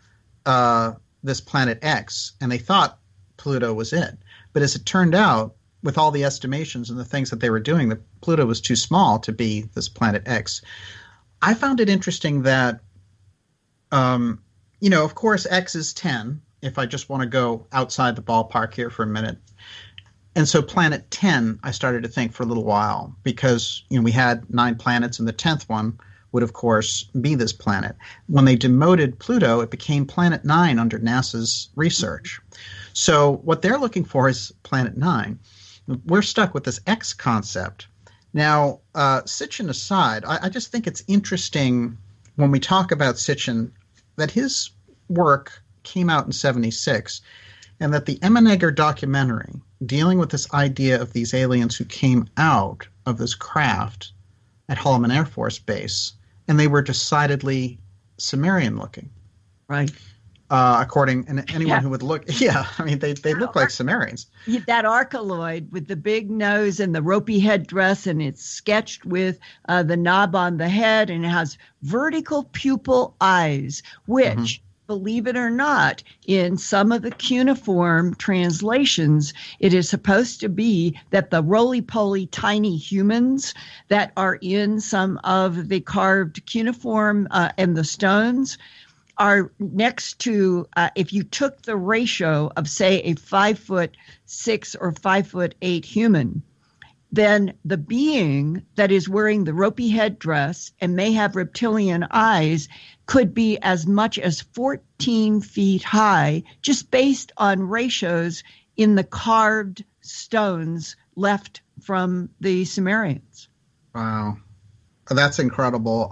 [SPEAKER 12] this Planet X, and they thought Pluto was it. But as it turned out, with all the estimations and the things that they were doing, that Pluto was too small to be this Planet X. I found it interesting that, of course, X is 10, if I just want to go outside the ballpark here for a minute. And so planet 10, I started to think for a little while, because we had 9 planets, and the 10th one would, of course, be this planet. When they demoted Pluto, it became planet 9 under NASA's research. So what they're looking for is planet 9. We're stuck with this X concept. Now, Sitchin aside, I just think it's interesting when we talk about Sitchin that his work came out in 1976, and that the Emmenegger documentary dealing with this idea of these aliens who came out of this craft at Holloman Air Force Base, and they were decidedly Sumerian looking.
[SPEAKER 2] Right.
[SPEAKER 12] According, and anyone who would look, they look like Sumerians.
[SPEAKER 2] That archeloid with the big nose and the ropey headdress, and it's sketched with the knob on the head, and it has vertical pupil eyes, which, believe it or not, in some of the cuneiform translations, it is supposed to be that the roly-poly tiny humans that are in some of the carved cuneiform and the stones are next to, if you took the ratio of, say, a 5'6" or 5'8" human, then the being that is wearing the ropey headdress and may have reptilian eyes could be as much as 14 feet high, just based on ratios in the carved stones left from the Sumerians.
[SPEAKER 12] Wow. That's incredible.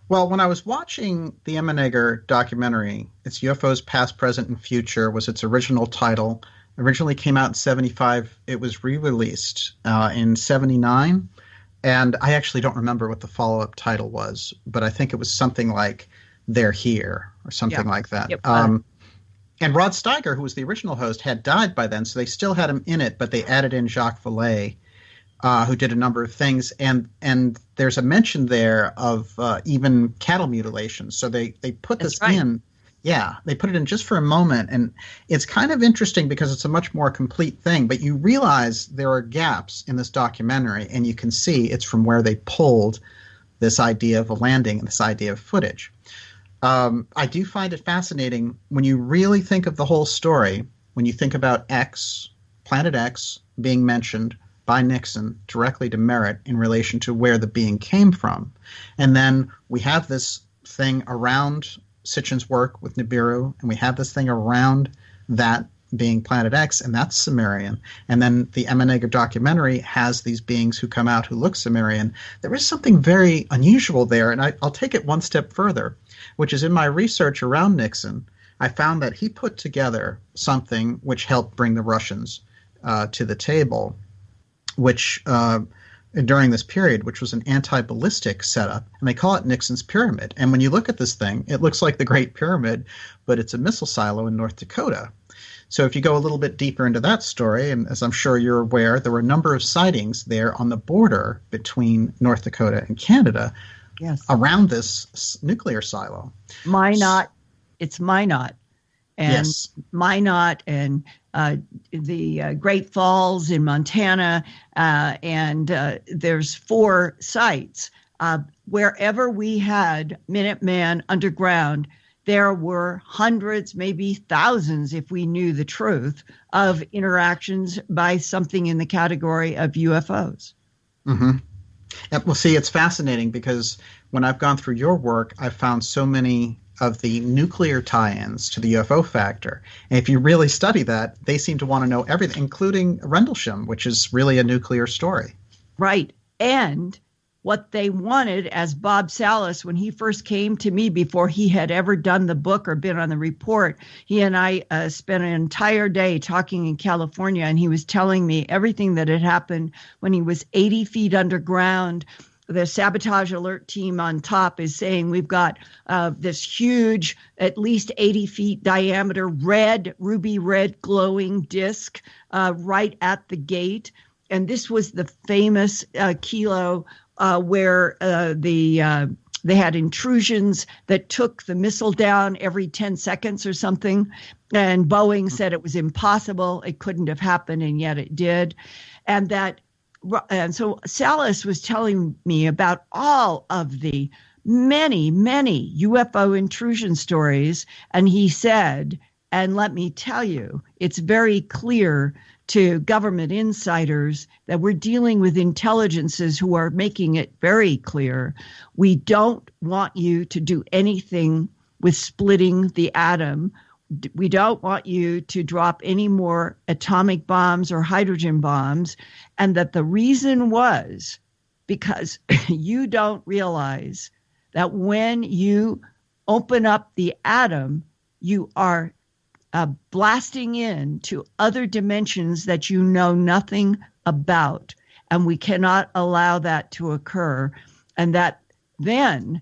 [SPEAKER 12] Well, when I was watching the Emmenegger documentary, it's UFOs Past, Present, and Future was its original title. Originally came out in 1975. It was re-released in 1979. And I actually don't remember what the follow-up title was, but I think it was something like They're Here or something like that.
[SPEAKER 2] Yep.
[SPEAKER 12] And Rod Steiger, who was the original host, had died by then, so they still had him in it, but they added in Jacques Vallée, who did a number of things. And there's a mention there of even cattle mutilation. So they put this in. Yeah, they put it in just for a moment. And it's kind of interesting because it's a much more complete thing. But you realize there are gaps in this documentary, and you can see it's from where they pulled this idea of a landing and this idea of footage. I do find it fascinating when you really think of the whole story, when you think about X, Planet X, being mentioned by Nixon directly to Merritt in relation to where the being came from. And then we have this thing around Sitchin's work with Nibiru, and we have this thing around that being Planet X, and that's Sumerian. And then the Emmenegger documentary has these beings who come out who look Sumerian. There is something very unusual there, and I'll take it one step further, which is in my research around Nixon, I found that he put together something which helped bring the Russians to the table, which during this period, which was an anti-ballistic setup, and they call it Nixon's Pyramid. And when you look at this thing, it looks like the Great Pyramid, but it's a missile silo in North Dakota. So if you go a little bit deeper into that story, and as I'm sure you're aware, there were a number of sightings there on the border between North Dakota and Canada around this nuclear silo.
[SPEAKER 2] Minot, it's Minot. And
[SPEAKER 12] yes.
[SPEAKER 2] Minot and the Great Falls in Montana, and there's 4 sites. Wherever we had Minuteman underground, there were hundreds, maybe thousands, if we knew the truth, of interactions by something in the category of UFOs.
[SPEAKER 12] Mm-hmm. Well, see, it's fascinating because when I've gone through your work, I've found so many of the nuclear tie-ins to the UFO factor. And if you really study that, they seem to want to know everything, including Rendlesham, which is really a nuclear story.
[SPEAKER 2] Right. And what they wanted, as Bob Salas, when he first came to me before he had ever done the book or been on the report, he and I spent an entire day talking in California, and he was telling me everything that had happened when he was 80 feet underground. The sabotage alert team on top is saying we've got this huge, at least 80 feet diameter, ruby red glowing disc right at the gate. And this was the famous Kilo where they had intrusions that took the missile down every 10 seconds or something. And Boeing said it was impossible. It couldn't have happened, and yet it did. And so Salas was telling me about all of the many, many UFO intrusion stories. And he said, and let me tell you, it's very clear to government insiders that we're dealing with intelligences who are making it very clear. We don't want you to do anything with splitting the atom. We don't want you to drop any more atomic bombs or hydrogen bombs. And that the reason was because you don't realize that when you open up the atom, you are blasting into other dimensions that you know nothing about. And we cannot allow that to occur. And that then,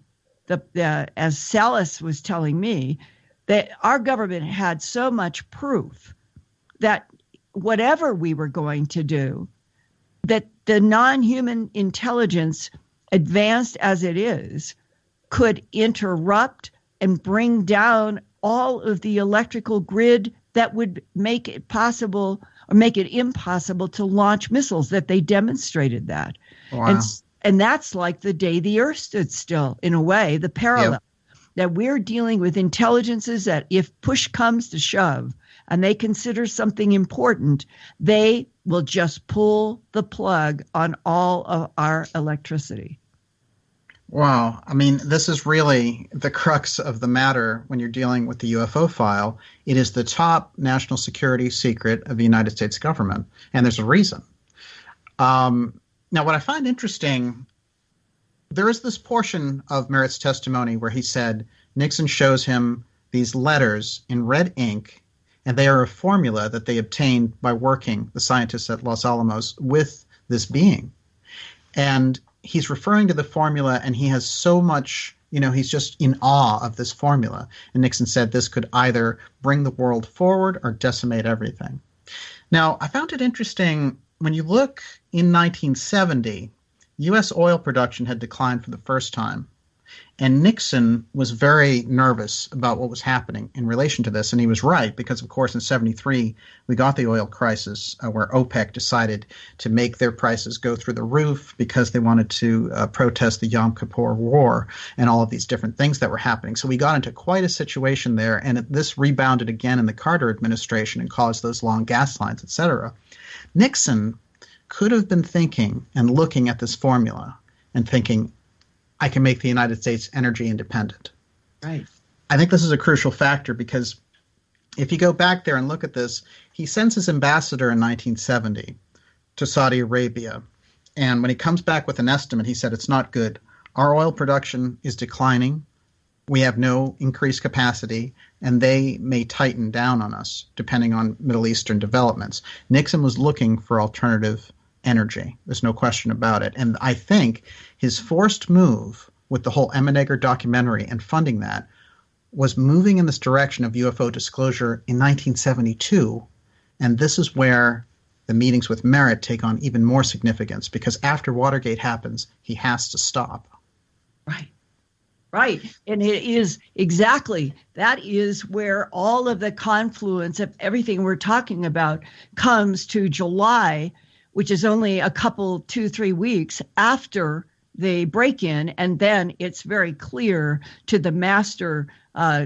[SPEAKER 2] as Salas was telling me, that our government had so much proof that whatever we were going to do, that the non-human intelligence, advanced as it is, could interrupt and bring down all of the electrical grid that would make it possible or make it impossible to launch missiles, that they demonstrated that.
[SPEAKER 12] Wow.
[SPEAKER 2] And that's like the day the Earth stood still, in a way, the parallel. Yep. That we're dealing with intelligences that if push comes to shove and they consider something important, they will just pull the plug on all of our electricity.
[SPEAKER 12] Wow. I mean, this is really the crux of the matter when you're dealing with the UFO file. It is the top national security secret of the United States government, and there's a reason. Now, what I find interesting, there is this portion of Merritt's testimony where he said Nixon shows him these letters in red ink, and they are a formula that they obtained by working, the scientists at Los Alamos, with this being. And he's referring to the formula, and he has so much, he's just in awe of this formula. And Nixon said this could either bring the world forward or decimate everything. Now, I found it interesting, when you look in 1970, U.S. oil production had declined for the first time. And Nixon was very nervous about what was happening in relation to this. And he was right, because, of course, in 73, we got the oil crisis where OPEC decided to make their prices go through the roof because they wanted to protest the Yom Kippur War and all of these different things that were happening. So we got into quite a situation there. And this rebounded again in the Carter administration and caused those long gas lines, et cetera. Nixon could have been thinking and looking at this formula and thinking, I can make the United States energy independent.
[SPEAKER 2] Right.
[SPEAKER 12] I think this is a crucial factor because if you go back there and look at this, he sends his ambassador in 1970 to Saudi Arabia. And when he comes back with an estimate, he said, it's not good. Our oil production is declining. We have no increased capacity, and they may tighten down on us depending on Middle Eastern developments. Nixon was looking for alternative energy. There's no question about it. And I think his forced move with the whole Emmenegger documentary and funding that was moving in this direction of UFO disclosure in 1972. And this is where the meetings with Merritt take on even more significance, because after Watergate happens, he has to stop.
[SPEAKER 2] Right. Right. And it is exactly, that is where all of the confluence of everything we're talking about comes to July, which is only a couple, 2-3 weeks after the break-in. And then it's very clear to the master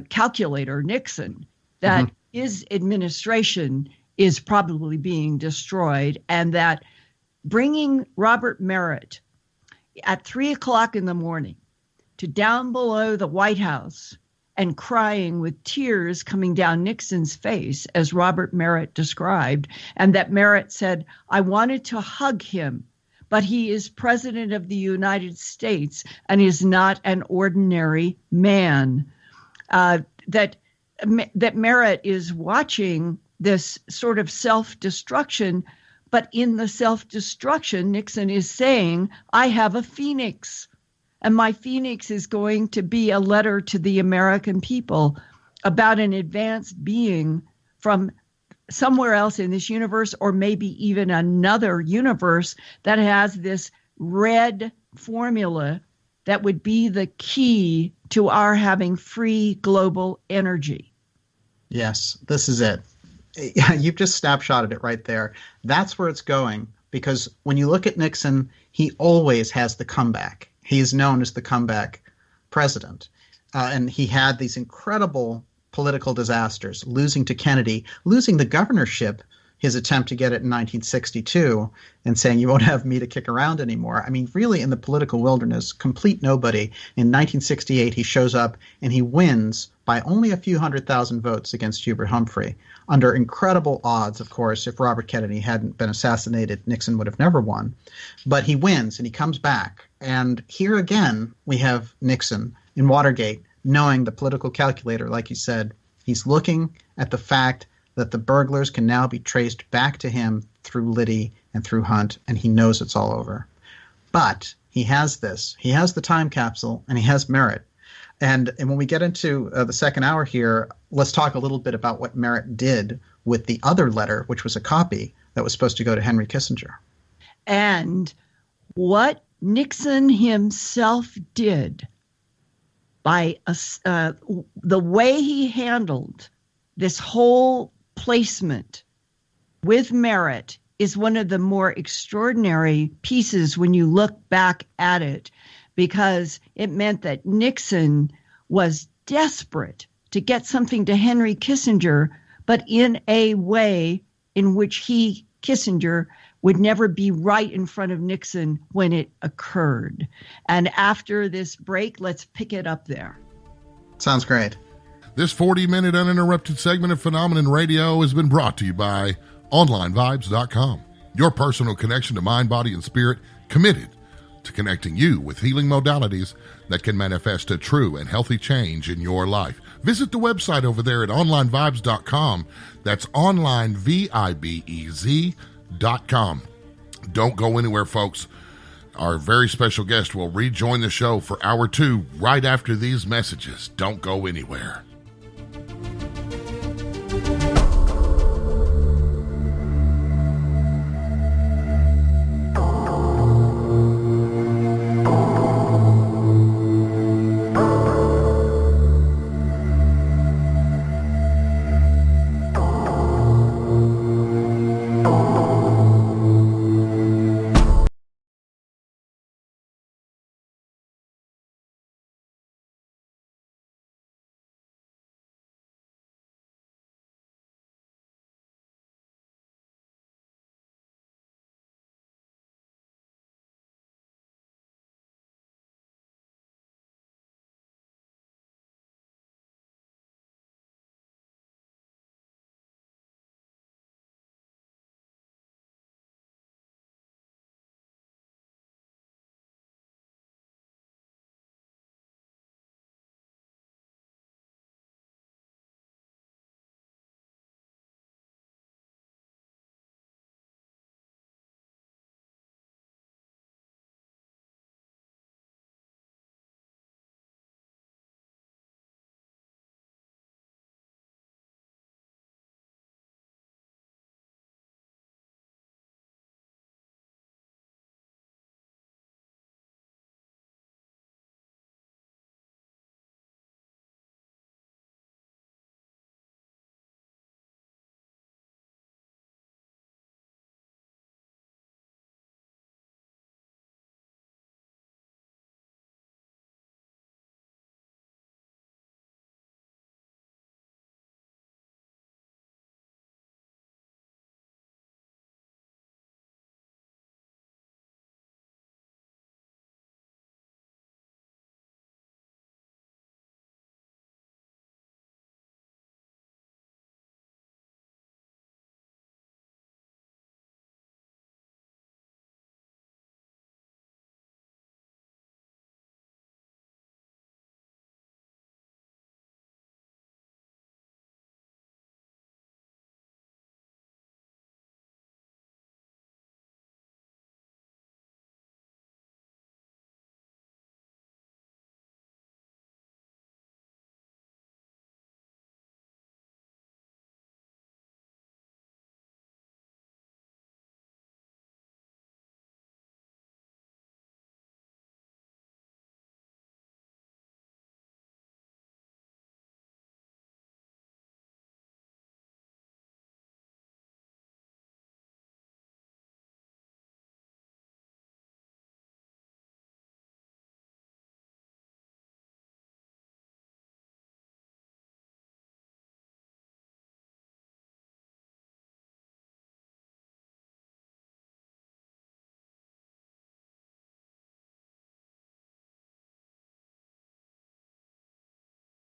[SPEAKER 2] calculator, Nixon, that his administration is probably being destroyed, and that bringing Robert Merritt at 3 o'clock in the morning to down below the White House and crying with tears coming down Nixon's face, as Robert Merritt described, and that Merritt said, I wanted to hug him, but he is president of the United States and is not an ordinary man. That Merritt is watching this sort of self-destruction, but in the self-destruction, Nixon is saying, I have a phoenix. And my phoenix is going to be a letter to the American people about an advanced being from somewhere else in this universe, or maybe even another universe that has this red formula that would be the key to our having free global energy.
[SPEAKER 12] Yes, this is it. You've just snapshotted it right there. That's where it's going, because when you look at Nixon, he always has the comeback. He is known as the comeback president. And he had these incredible political disasters, losing to Kennedy, losing the governorship his attempt to get it in 1962 and saying, you won't have me to kick around anymore. I mean, really in the political wilderness, complete nobody. In 1968, he shows up and he wins by only a few 100,000 votes against Hubert Humphrey. Under incredible odds, of course. If Robert Kennedy hadn't been assassinated, Nixon would have never won. But he wins and he comes back. And here again, we have Nixon in Watergate knowing the political calculator, like you said. He's looking at the fact that the burglars can now be traced back to him through Liddy and through Hunt, and he knows it's all over. But he has this. He has the time capsule, and he has Merritt. And when we get into the second hour here, let's talk a little bit about what Merritt did with the other letter, which was a copy that was supposed to go to Henry Kissinger.
[SPEAKER 2] And what Nixon himself did by the way he handled this whole placement with Merritt is one of the more extraordinary pieces when you look back at it, because it meant that Nixon was desperate to get something to Henry Kissinger, but in a way in which Kissinger, would never be right in front of Nixon when it occurred. And after this break, let's pick it up there.
[SPEAKER 12] Sounds great.
[SPEAKER 1] This 40-minute uninterrupted segment of Phenomenon Radio has been brought to you by OnlineVibes.com. Your personal connection to mind, body, and spirit, committed to connecting you with healing modalities that can manifest a true and healthy change in your life. Visit the website over there at OnlineVibes.com. That's OnlineVibez.com. Don't go anywhere, folks. Our very special guest will rejoin the show for hour 2 right after these messages. Don't go anywhere.